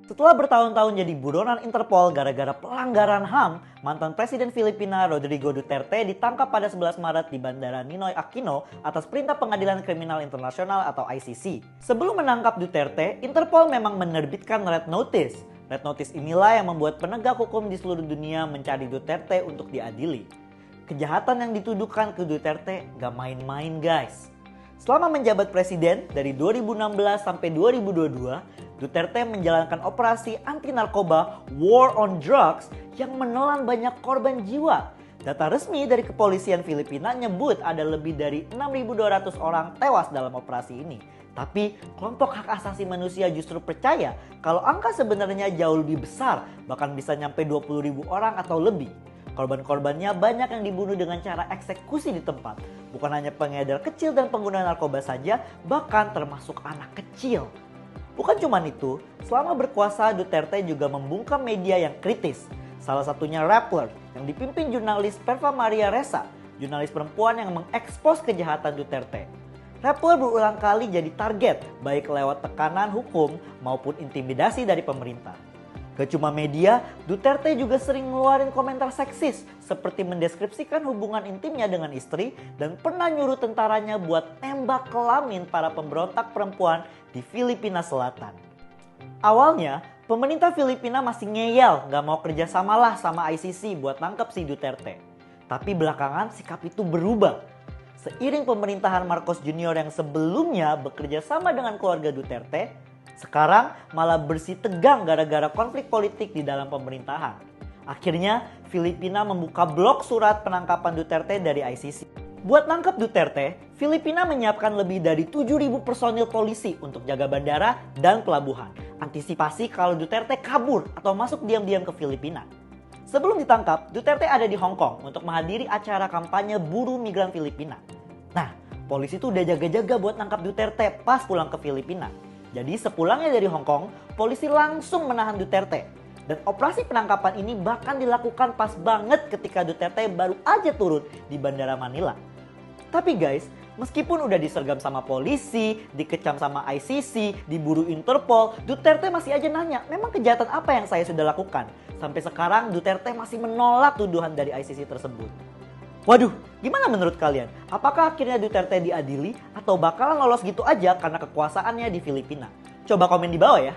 Setelah bertahun-tahun jadi buronan Interpol gara-gara pelanggaran HAM, mantan Presiden Filipina Rodrigo Duterte ditangkap pada 11 Maret di Bandara Ninoy Aquino atas perintah Pengadilan Kriminal Internasional atau ICC. Sebelum menangkap Duterte, Interpol memang menerbitkan Red Notice. Red Notice inilah yang membuat penegak hukum di seluruh dunia mencari Duterte untuk diadili. Kejahatan yang dituduhkan ke Duterte gak main-main guys. Selama menjabat presiden dari 2016 sampai 2022, Duterte menjalankan operasi anti narkoba War on Drugs yang menelan banyak korban jiwa. Data resmi dari kepolisian Filipina nyebut ada lebih dari 6.200 orang tewas dalam operasi ini. Tapi kelompok hak asasi manusia justru percaya kalau angka sebenarnya jauh lebih besar, bahkan bisa nyampe 20.000 orang atau lebih. Korban-korbannya banyak yang dibunuh dengan cara eksekusi di tempat. Bukan hanya pengedar kecil dan pengguna narkoba saja, bahkan termasuk anak kecil. Bukan cuma itu, selama berkuasa Duterte juga membungkam media yang kritis. Salah satunya Rappler yang dipimpin jurnalis Perva Maria Ressa, jurnalis perempuan yang mengekspos kejahatan Duterte. Rappler berulang kali jadi target baik lewat tekanan hukum maupun intimidasi dari pemerintah. Gak cuma media, Duterte juga sering ngeluarin komentar seksis seperti mendeskripsikan hubungan intimnya dengan istri dan pernah nyuruh tentaranya buat tembak kelamin para pemberontak perempuan di Filipina Selatan. Awalnya, pemerintah Filipina masih ngeyel gak mau kerjasamalah sama ICC buat nangkep si Duterte. Tapi belakangan sikap itu berubah. Seiring pemerintahan Marcos Junior yang sebelumnya bekerja sama dengan keluarga Duterte, sekarang malah bersih tegang gara-gara konflik politik di dalam pemerintahan. Akhirnya Filipina membuka blok surat penangkapan Duterte dari ICC. Buat nangkep Duterte, Filipina menyiapkan lebih dari 7.000 personil polisi untuk jaga bandara dan pelabuhan. Antisipasi kalau Duterte kabur atau masuk diam-diam ke Filipina. Sebelum ditangkap, Duterte ada di Hong Kong untuk menghadiri acara kampanye buruh migran Filipina. Nah, polisi tuh udah jaga-jaga buat nangkap Duterte pas pulang ke Filipina. Jadi sepulangnya dari Hong Kong, polisi langsung menahan Duterte. Dan operasi penangkapan ini bahkan dilakukan pas banget ketika Duterte baru aja turun di Bandara Manila. Tapi guys, meskipun udah disergam sama polisi, dikecam sama ICC, diburu Interpol, Duterte masih aja nanya, memang kejahatan apa yang saya sudah lakukan? Sampai sekarang Duterte masih menolak tuduhan dari ICC tersebut. Waduh, gimana menurut kalian? Apakah akhirnya Duterte diadili atau bakalan lolos gitu aja karena kekuasaannya di Filipina? Coba komen di bawah ya.